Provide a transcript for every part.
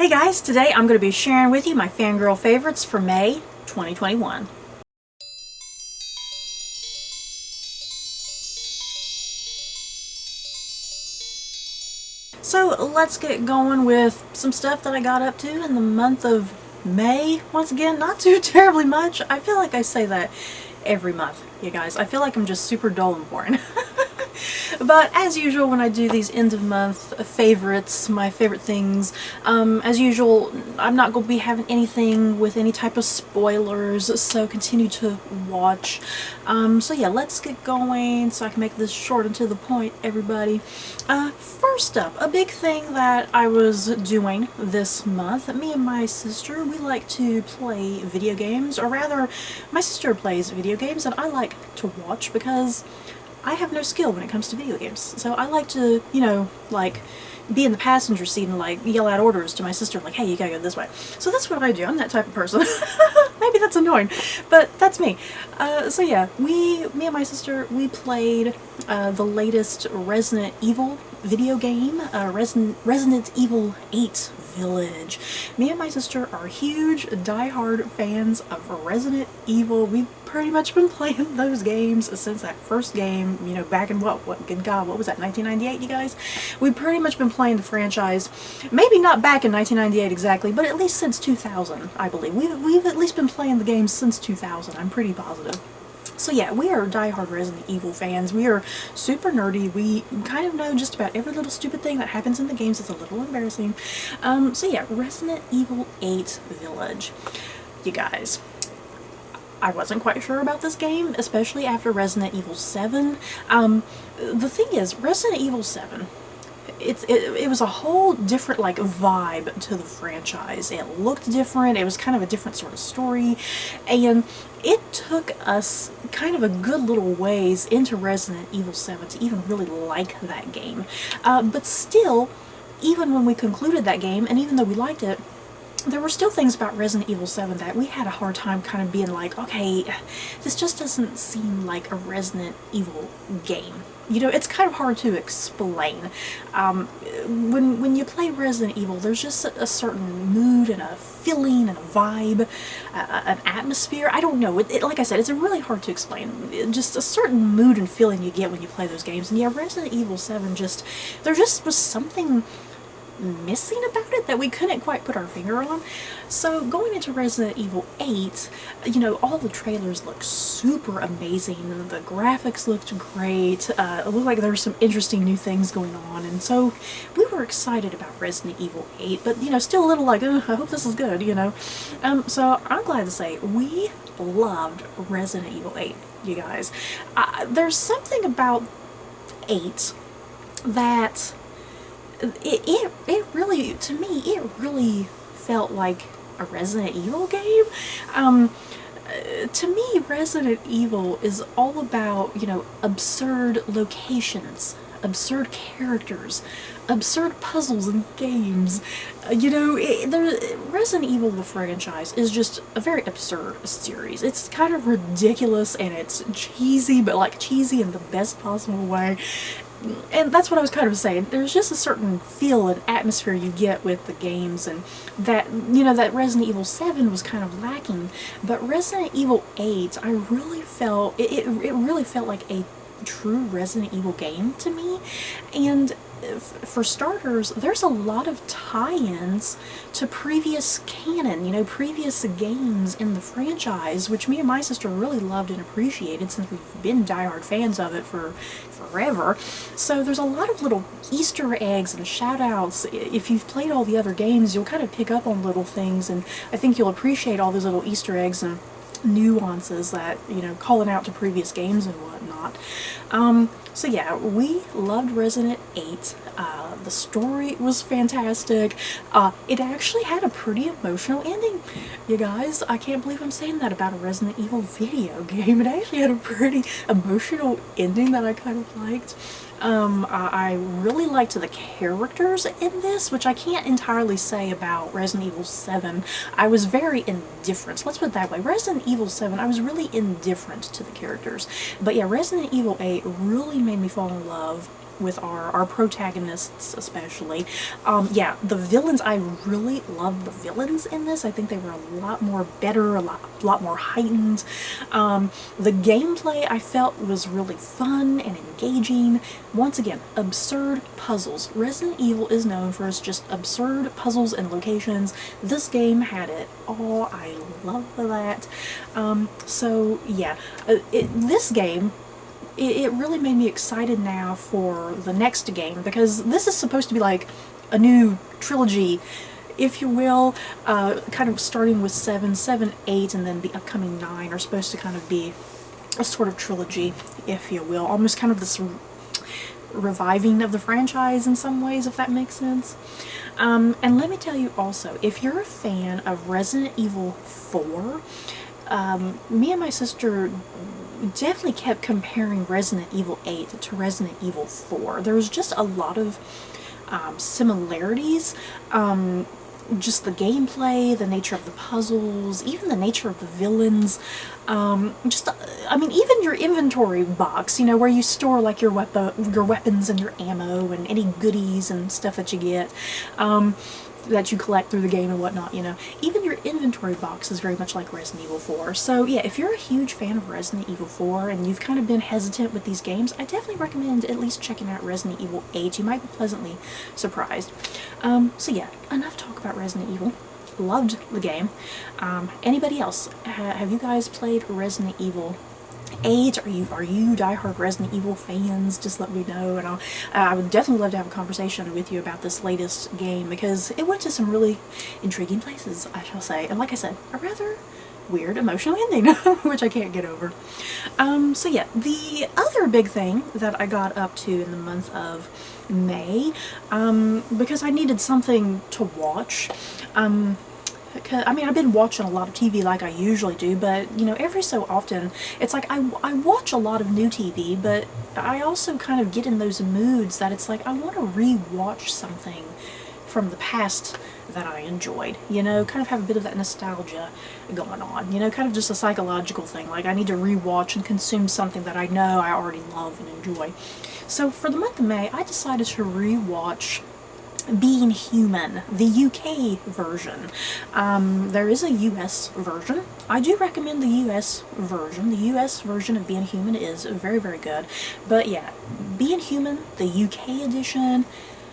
Hey guys, today I'm going to be sharing with you my fangirl favorites for May 2021. So let's get going with some stuff that I got up to in the month of May. Once again, not too terribly much. I feel like I say that every month, you guys. I feel like I'm just super dull and boring. But as usual, when I do these end of month favorites, my favorite things, as usual, I'm not going to be having anything with any type of spoilers, so continue to watch. So yeah, let's get going so I can make this short and to the point, everybody. First up, a big thing that I was doing this month, me and my sister, we like to play video games, or rather, my sister plays video games and I like to watch because I have no skill when it comes to video games. So I like to, you know, like, be in the passenger seat and like yell out orders to my sister like, hey, you gotta go this way. So that's what I do. I'm that type of person. Maybe that's annoying, but that's me. So yeah, me and my sister, we played the latest Resident Evil video game, Resident Evil 8 Village. Me and my sister are huge, die-hard fans of Resident Evil. We've pretty much been playing those games since that first game, you know, back in good God, what was that, 1998, you guys? We've pretty much been playing the franchise, maybe not back in 1998 exactly, but at least since 2000, I believe. We've at least been playing the games since 2000, I'm pretty positive. So yeah, we are die-hard Resident Evil fans. We are super nerdy. We kind of know just about every little stupid thing that happens in the games. It's a little embarrassing. So yeah, Resident Evil 8 Village. You guys, I wasn't quite sure about this game, especially after Resident Evil 7. The thing is, Resident Evil 7, it was a whole different like vibe to the franchise. It looked different, it was kind of a different sort of story, and it took us kind of a good little ways into Resident Evil 7 to even really like that game. But still, even when we concluded that game, and even though we liked it, there were still things about Resident Evil 7 that we had a hard time kind of being like, okay, this just doesn't seem like a Resident Evil game. You know, it's kind of hard to explain. When you play Resident Evil, there's just a certain mood and a feeling and a vibe, an atmosphere. I don't know. Like I said, it's really hard to explain. Just a certain mood and feeling you get when you play those games. And yeah, Resident Evil 7 there just was something missing about it that we couldn't quite put our finger on. So going into Resident Evil 8, you know, all the trailers looked super amazing. The graphics looked great. It looked like there were some interesting new things going on, and so we were excited about Resident Evil 8, but you know, still a little like, I hope this is good, you know. So I'm glad to say we loved Resident Evil 8, you guys. There's something about 8 that it really, to me, it really felt like a Resident Evil game. To me, Resident Evil is all about, you know, absurd locations, absurd characters, absurd puzzles and games. You know, Resident Evil, the franchise, is just a very absurd series. It's kind of ridiculous and it's cheesy, but like cheesy in the best possible way. And that's what I was kind of saying. There's just a certain feel and atmosphere you get with the games, and that, you know, that Resident Evil 7 was kind of lacking. But Resident Evil 8, I really felt, it really felt like a true Resident Evil game to me. And for starters, there's a lot of tie-ins to previous canon, you know, previous games in the franchise, which me and my sister really loved and appreciated since we've been diehard fans of it for forever. So there's a lot of little Easter eggs and shout-outs. If you've played all the other games, you'll kind of pick up on little things, and I think you'll appreciate all those little Easter eggs and nuances that, you know, calling out to previous games and whatnot. So yeah, we loved Resident 8. The story was fantastic. It actually had a pretty emotional ending. You guys, I can't believe I'm saying that about a Resident Evil video game. It actually had a pretty emotional ending that I kind of liked. I really liked the characters in this, which I can't entirely say about Resident Evil 7. I was very indifferent. Let's put it that way. Resident Evil 7, I was really indifferent to the characters. But yeah, Resident Evil 8 really made me fall in love with our protagonists especially. Yeah, the villains, I really love the villains in this. I think they were a lot more better, a lot more heightened. The gameplay I felt was really fun and engaging. Once again, absurd puzzles. Resident Evil is known for its just absurd puzzles and locations. This game had it all. I love that. So yeah, this game, it really made me excited now for the next game, because this is supposed to be like a new trilogy, if you will, kind of starting with 7, 8, and then the upcoming 9 are supposed to kind of be a sort of trilogy, if you will, almost kind of this reviving of the franchise in some ways, if that makes sense. And let me tell you also, if you're a fan of Resident Evil 4, me and my sister definitely kept comparing Resident Evil 8 to Resident Evil 4. There was just a lot of similarities. Just the gameplay, the nature of the puzzles, even the nature of the villains. I mean, even your inventory box, you know, where you store like your weapons and your ammo and any goodies and stuff that you get, that you collect through the game and whatnot, you know. Even your inventory box is very much like Resident Evil 4. So yeah, if you're a huge fan of Resident Evil 4 and you've kind of been hesitant with these games, I definitely recommend at least checking out Resident Evil 8. You might be pleasantly surprised. So yeah, enough talk about Resident Evil. Loved the game. Anybody else? Have you guys played Resident Evil 8? Are you diehard Resident Evil fans? Just let me know, and I would definitely love to have a conversation with you about this latest game, because it went to some really intriguing places, I shall say, and like I said, a rather weird emotional ending, which I can't get over. So yeah, the other big thing that I got up to in the month of May, because I needed something to watch. I mean, I've been watching a lot of TV like I usually do, but, you know, every so often, it's like I watch a lot of new TV, but I also kind of get in those moods that it's like I want to re-watch something from the past that I enjoyed, you know, kind of have a bit of that nostalgia going on, you know, kind of just a psychological thing, like I need to re-watch and consume something that I know I already love and enjoy. So for the month of May, I decided to re-watch Being Human, the UK version. There is a US version. I do recommend the US version. The US version of Being Human is very, very good. But yeah, Being Human, the UK edition,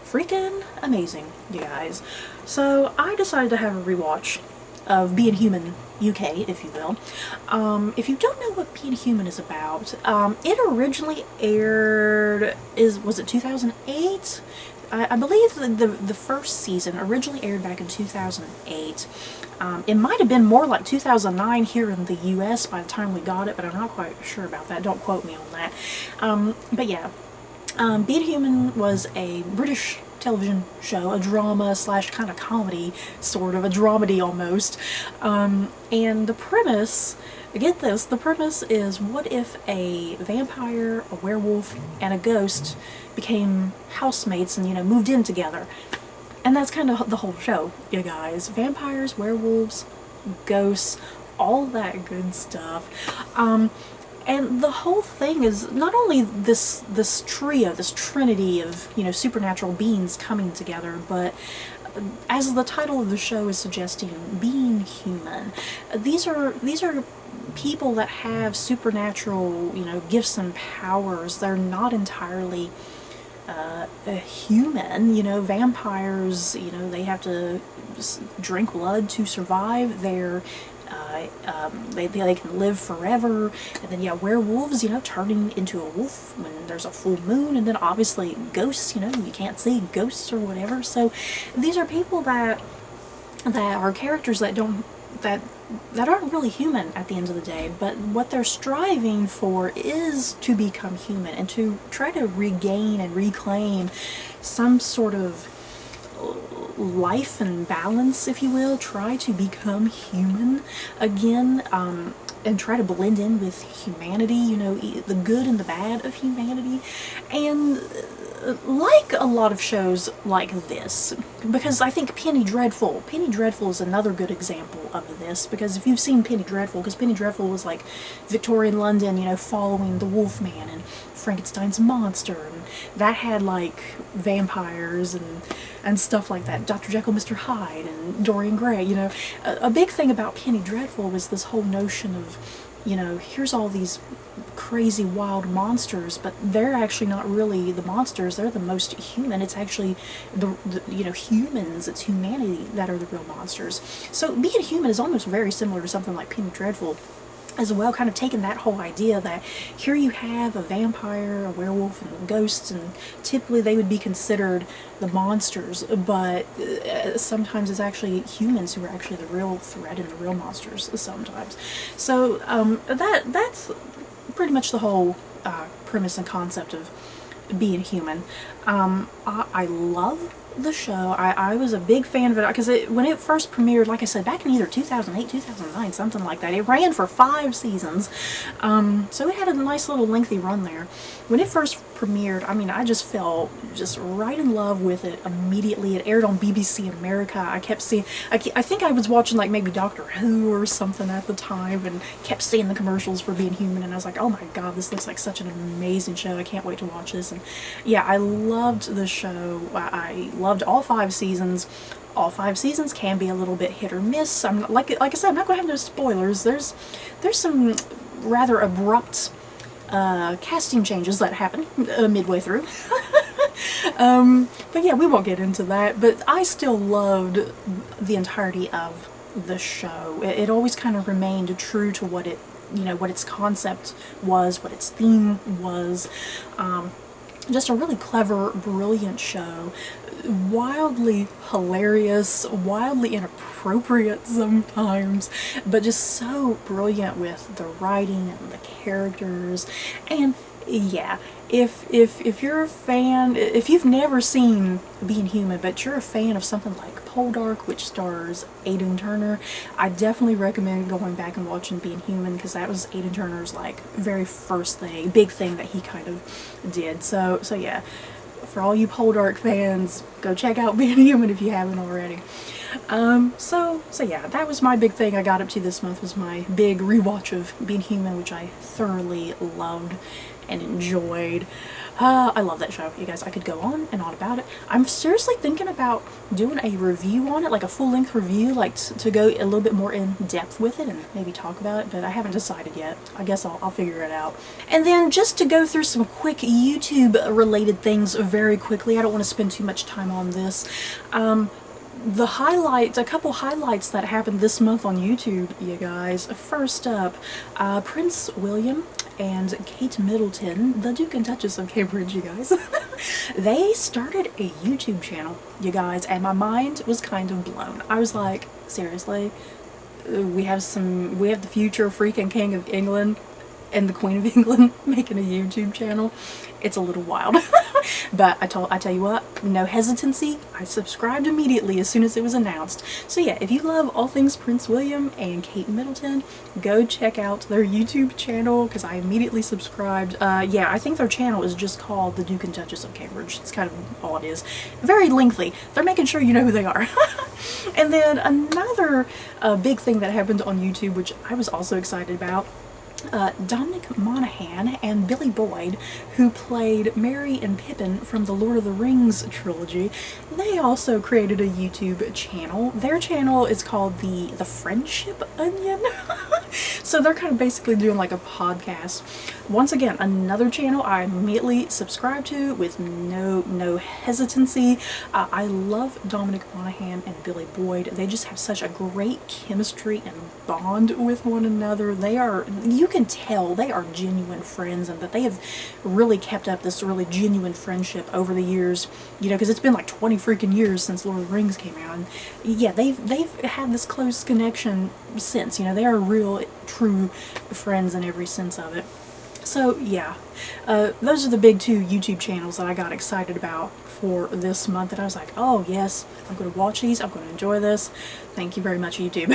freaking amazing, you guys. So I decided to have a rewatch of Being Human UK, if you will. If you don't know what Being Human is about, it originally aired, was it 2008? I believe the first season originally aired back in 2008. It might have been more like 2009 here in the US by the time we got it, but I'm not quite sure about that. Don't quote me on that. But yeah, Being Human was a British television show, a drama slash kind of comedy, sort of a dramedy almost. And the premise, get this, the premise is, what if a vampire, a werewolf, and a ghost became housemates and, you know, moved in together? And that's kind of the whole show, you guys. Vampires, werewolves, ghosts, all that good stuff. And the whole thing is not only this trio, this trinity of, you know, supernatural beings coming together, but as the title of the show is suggesting, being human. These are people that have supernatural, you know, gifts and powers. They're not entirely human, you know. Vampires, you know, they have to drink blood to survive. They can live forever. And then, yeah, werewolves, you know, turning into a wolf when there's a full moon. And then obviously ghosts, you know, you can't see ghosts or whatever. So these are people that are characters that aren't really human at the end of the day, but what they're striving for is to become human and to try to regain and reclaim some sort of life and balance, if you will. Try to become human again, and try to blend in with humanity, you know, the good and the bad of humanity. And like a lot of shows like this, because I think Penny Dreadful is another good example of this, because if you've seen Penny Dreadful, because Penny Dreadful was like Victorian London, you know, following the Wolfman and Frankenstein's monster, and that had like vampires and stuff like that, Dr. Jekyll, Mr. Hyde, and Dorian Gray, you know. A big thing about Penny Dreadful was this whole notion of, you know, here's all these crazy wild monsters, but they're actually not really the monsters, they're the most human. It's actually the you know, humans, it's humanity that are the real monsters. So being human is almost very similar to something like Penny Dreadful as well, kind of taking that whole idea that here you have a vampire, a werewolf, and ghosts, and typically they would be considered the monsters, but sometimes it's actually humans who are actually the real threat and the real monsters sometimes. So that's pretty much the whole premise and concept of being human. I love the show. I was a big fan of it because when it first premiered, like I said, back in either 2008, 2009, something like that, it ran for 5 seasons. So it had a nice little lengthy run there. When it first premiered, I mean, I just fell just right in love with it immediately. It aired on BBC America. I kept seeing, I think I was watching like maybe Doctor Who or something at the time, and kept seeing the commercials for Being Human, and I was like, oh my god, this looks like such an amazing show. I can't wait to watch this. And yeah, I loved the show. I loved all 5 seasons. All 5 seasons can be a little bit hit or miss. I'm like I said, I'm not going to have no spoilers. There's some rather abrupt casting changes that happen midway through. But yeah, we won't get into that. But I still loved the entirety of the show. It always kind of remained true to what it, you know, what its concept was, what its theme was. Just a really clever, brilliant show. Wildly hilarious, wildly inappropriate sometimes, but just so brilliant with the writing and the characters. And yeah, if you're a fan, if you've never seen Being Human, but you're a fan of something like Poldark, which stars Aidan Turner, I definitely recommend going back and watching Being Human, because that was Aidan Turner's like very first thing, big thing that he kind of did. So yeah, for all you Poldark fans, go check out Being Human if you haven't already. So yeah, that was my big thing I got up to this month, was my big rewatch of Being Human, which I thoroughly loved and enjoyed. I love that show, you guys. I could go on and on about it. I'm seriously thinking about doing a review on it, like a full-length review, like to go a little bit more in depth with it and maybe talk about it, but I haven't decided yet. I guess I'll figure it out. And then just to go through some quick YouTube related things very quickly, I don't want to spend too much time on this. The highlights, a couple highlights that happened this month on YouTube, you guys. First up, Prince William and Kate Middleton, the Duke and Duchess of Cambridge, you guys. They started a YouTube channel, you guys, and my mind was kind of blown. I was like, seriously? We have the future freaking King of England and the Queen of England making a YouTube channel. It's a little wild. But I tell you what, no hesitancy. I subscribed immediately as soon as it was announced. So yeah, if you love all things Prince William and Kate Middleton, go check out their YouTube channel, because I immediately subscribed. Yeah, I think their channel is just called the Duke and Duchess of Cambridge. It's kind of all it is. Very lengthy. They're making sure you know who they are. And then another big thing that happened on YouTube, which I was also excited about, Dominic Monaghan and Billy Boyd, who played Merry and Pippin from the Lord of the Rings trilogy, they also created a YouTube channel. Their channel is called the Friendship Onion. So they're kind of basically doing like a podcast. Once again, another channel I immediately subscribed to with no hesitancy. I love Dominic Monaghan and Billy Boyd. They just have such a great chemistry and bond with one another. They are, you can tell they are genuine friends, and that they have really kept up this really genuine friendship over the years, you know, because it's been like 20 freaking years since Lord of the Rings came out. And yeah, they've had this close connection since, you know. They are real true friends in every sense of it. So yeah, those are the big 2 YouTube channels that I got excited about for this month that I was like, oh yes, I'm going to watch these, I'm going to enjoy this. Thank you very much, YouTube.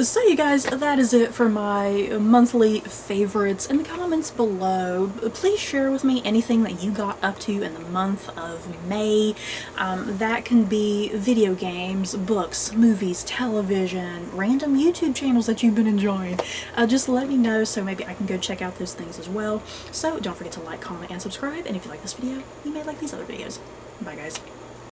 So you guys, that is it for my monthly favorites. In the comments below, please share with me anything that you got up to in the month of May. That can be video games, books, movies, television, random YouTube channels that you've been enjoying. Just let me know so maybe I can go check out those things as well. So don't forget to like, comment, and subscribe. And if you like this video, you may like these other videos. Bye guys.